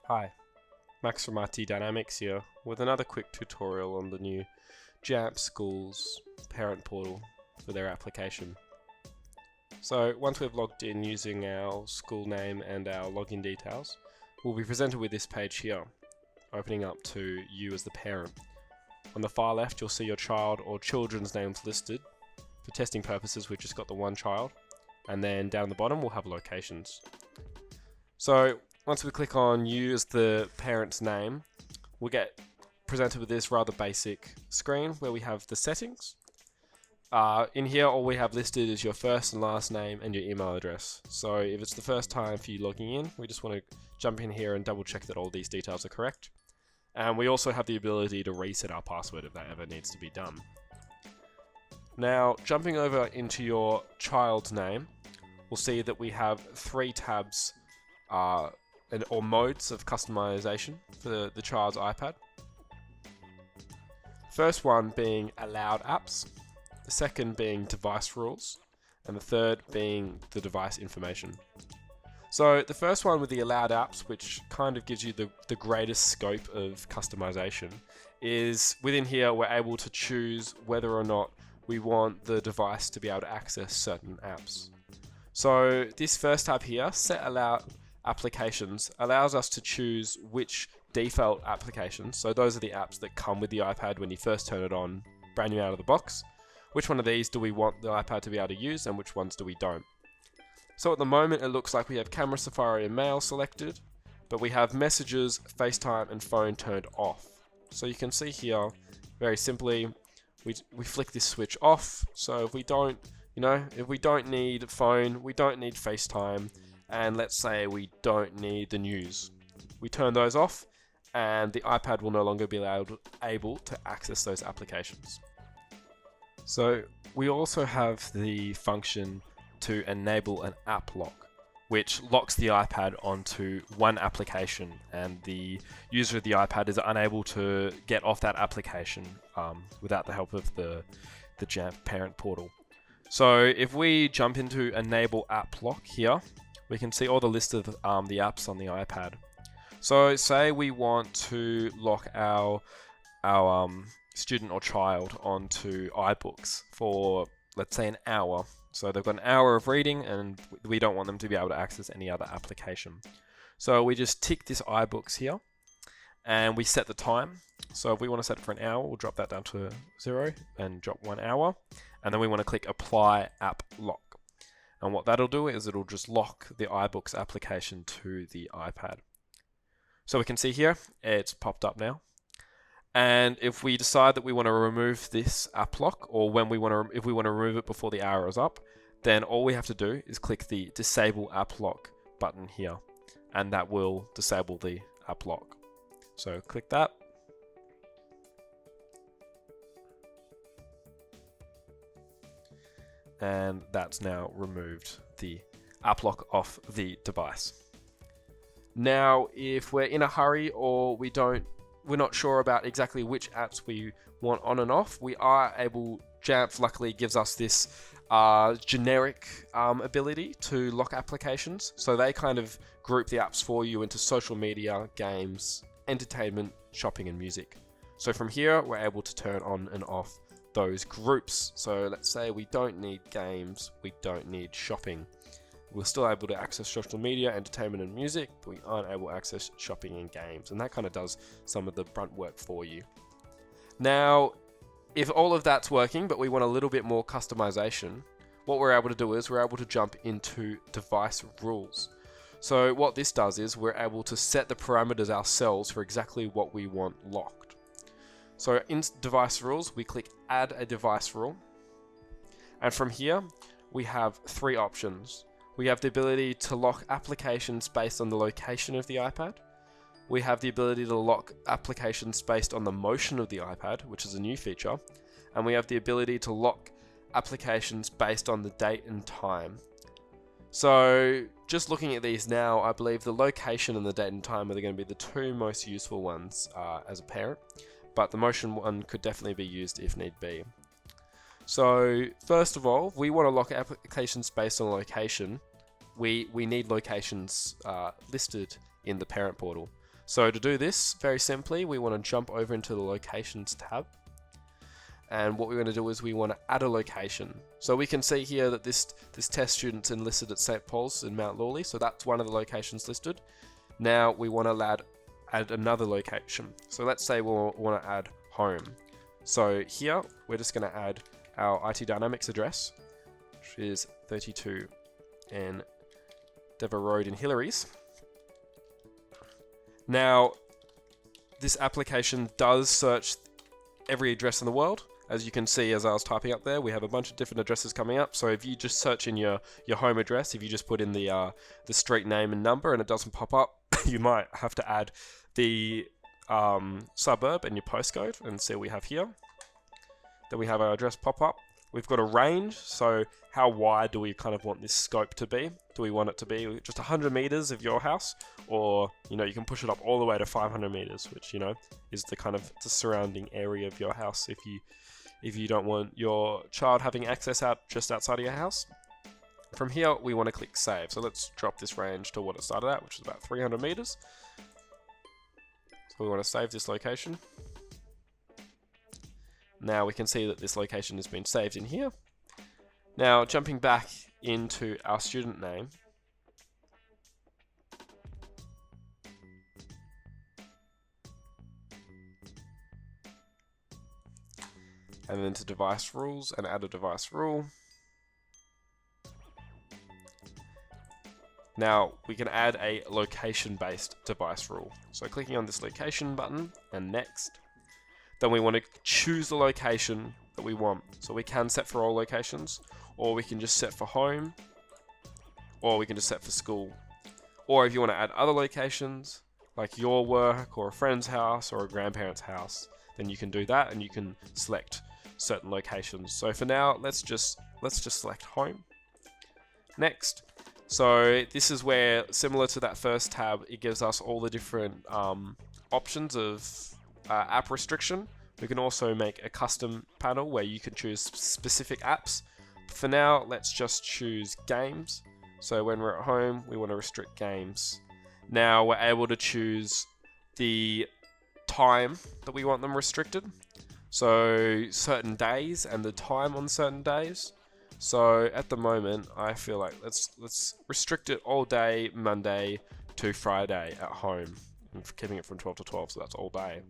Hi, Max from IT Dynamics here with another quick tutorial on the new JAMF School's Parent Portal for their application. So once we've logged in using our school name and our login details, we'll be presented with this page here, opening up to you as the parent. On the far left you'll see your child or children's names listed. For testing purposes we've just got the one child, and then down the bottom we'll have locations. So once we click on you as the parent's name, we'll get presented with this rather basic screen where we have the settings. In here all we have listed is your first and last name and your email address. So if it's the first time for you logging in, we just want to jump in here and double check that all these details are correct. And we also have the ability to reset our password if that ever needs to be done. Now jumping over into your child's name, we'll see that we have 3 tabs or modes of customization for the child's iPad. First one being allowed apps, the second being device rules, and the third being the device information. So the first one with the allowed apps, which kind of gives you the greatest scope of customization, is within here we're able to choose whether or not we want the device to be able to access certain apps. So this first tab here, set allowed applications, allows us to choose which default applications, so those are the apps that come with the iPad when you first turn it on, brand new out of the box. Which one of these do we want the iPad to be able to use and which ones do we don't? So at the moment it looks like we have Camera, Safari and Mail selected, but we have Messages, FaceTime and Phone turned off. So you can see here, very simply, we flick this switch off, so if we don't need phone, we don't need FaceTime, and let's say we don't need the news, we turn those off and the iPad will no longer be able to access those applications. So we also have the function to enable an app lock, which locks the iPad onto one application and the user of the iPad is unable to get off that application without the help of the JAMF Parent Portal. So if we jump into enable app lock here, we can see all the list of the apps on the iPad. So say we want to lock our student or child onto iBooks for, let's say, an hour. So they've got an hour of reading and we don't want them to be able to access any other application. So we just tick this iBooks here and we set the time. So if we want to set it for an hour, we'll drop that down to 0 and drop 1 hour. And then we want to click apply app lock. And what that'll do is it'll just lock the iBooks application to the iPad. So we can see here, it's popped up now. And if we decide that we want to remove this app lock, or if we want to remove it before the hour is up, then all we have to do is click the disable app lock button here, and that will disable the app lock. So click that. And that's now removed the app lock off the device. Now, if we're in a hurry or we're not sure about exactly which apps we want on and off, we are able, JAMF luckily gives us this generic ability to lock applications. So they kind of group the apps for you into social media, games, entertainment, shopping and music. So from here, we're able to turn on and off those groups. So let's say we don't need games, we don't need shopping. We're still able to access social media, entertainment and music, but we aren't able to access shopping and games. And that kind of does some of the brunt work for you. Now, if all of that's working, but we want a little bit more customization, what we're able to do is we're able to jump into device rules. So what this does is we're able to set the parameters ourselves for exactly what we want locked. So in device rules, we click add a device rule. And from here, we have 3 options. We have the ability to lock applications based on the location of the iPad. We have the ability to lock applications based on the motion of the iPad, which is a new feature. And we have the ability to lock applications based on the date and time. So just looking at these now, I believe the location and the date and time are going to be the 2 most useful ones as a parent. But the motion one could definitely be used if need be. So first of all, we want to lock applications based on location. We need locations listed in the parent portal. So to do this, very simply, we want to jump over into the Locations tab. And what we're going to do is we want to add a location. So we can see here that this test student's enlisted at St. Paul's in Mount Lawley, so that's one of the locations listed. Now we want to add another location. So let's say we'll want to add home. So here, we're just going to add our IT Dynamics address, which is 32 and Dever Road in Hillary's. Now, this application does search every address in the world. As you can see, as I was typing up there, we have a bunch of different addresses coming up. So if you just search in your home address, if you just put in the street name and number and it doesn't pop up, you might have to add the suburb and your postcode, and see what we have here. Then we have our address pop up. We've got a range, so how wide do we kind of want this scope to be? Do we want it to be just 100 meters of your house? Or, you can push it up all the way to 500 meters, which, is the kind of the surrounding area of your house if you don't want your child having access just outside of your house. From here, we want to click save. So let's drop this range to what it started at, which is about 300 meters. So we want to save this location. Now we can see that this location has been saved in here. Now jumping back into our student name, and then to device rules and add a device rule. Now we can add a location-based device rule. So clicking on this location button and next. Then we want to choose the location that we want. So we can set for all locations, or we can just set for home, or we can just set for school. Or if you want to add other locations, like your work, or a friend's house, or a grandparent's house, then you can do that, and you can select certain locations. So for now, let's just select home. Next. So this is where, similar to that first tab, it gives us all the different options of app restriction. We can also make a custom panel where you can choose specific apps. For now, let's just choose games. So when we're at home, we want to restrict games. Now we're able to choose the time that we want them restricted. So certain days and the time on certain days. So at the moment, I feel like let's restrict it all day, Monday to Friday at home. Keeping it from 12 to 12, so that's all day.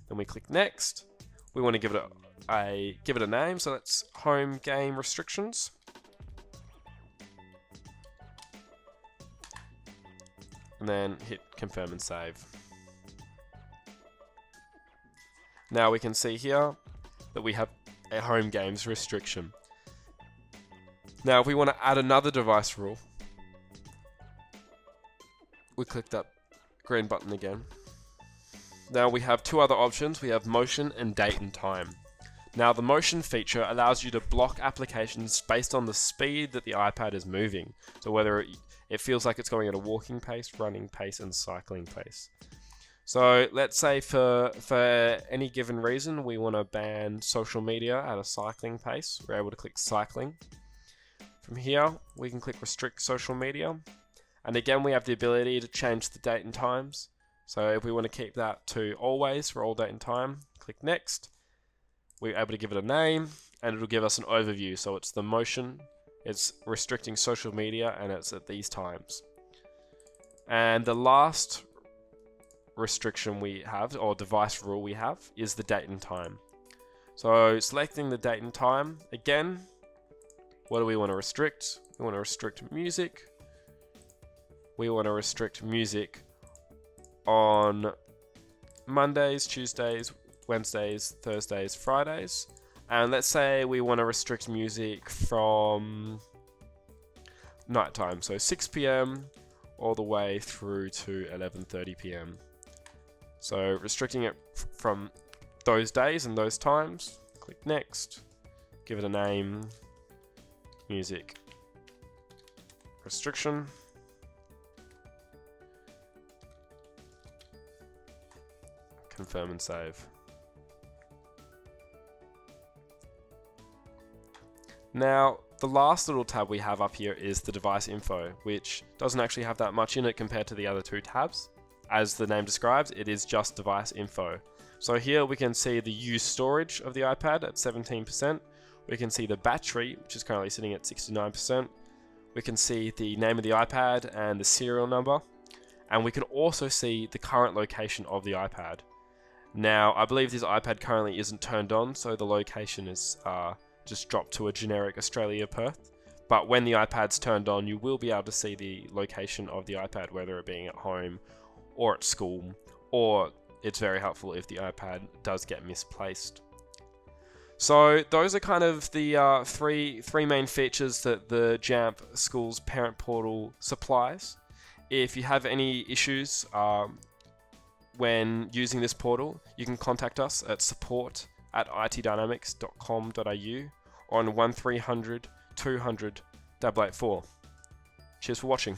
Then we click next. We want to give it a name, so that's home game restrictions. And then hit confirm and save. Now we can see here that we have a home games restriction. Now if we want to add another device rule, we click that green button again. Now we have two other options. We have motion and date and time. Now the motion feature allows you to block applications based on the speed that the iPad is moving. So whether it feels like it's going at a walking pace, running pace, and cycling pace. So let's say for any given reason we want to ban social media at a cycling pace. We're able to click cycling. From here we can click restrict social media. And again, we have the ability to change the date and times. So if we want to keep that to always for all date and time, click next. We're able to give it a name, and it'll give us an overview. So it's the motion, it's restricting social media, and it's at these times. And the last restriction we have, or device rule we have, is the date and time. So selecting the date and time, again, what do we want to restrict? We want to restrict music. We want to restrict music on Mondays, Tuesdays, Wednesdays, Thursdays, Fridays. And let's say we want to restrict music from nighttime, so 6 p.m. all the way through to 11:30 p.m. So restricting it from those days and those times. Click next. Give it a name. Music restriction. Confirm and save. Now, the last little tab we have up here is the device info, which doesn't actually have that much in it compared to the other two tabs. as the name describes, it is just device info. So here we can see the used storage of the iPad at 17%. We can see the battery, which is currently sitting at 69%. We can see the name of the iPad and the serial number. And we can also see the current location of the iPad. Now, I believe this iPad currently isn't turned on, so the location is just dropped to a generic Australia Perth. But when the iPad's turned on, you will be able to see the location of the iPad, whether it being at home or at school, or it's very helpful if the iPad does get misplaced. So those are kind of the three main features that the JAMF School's Parent Portal supplies. If you have any issues when using this portal, you can contact us at support@itdynamics.com.au or on 1300 200 884. Cheers for watching.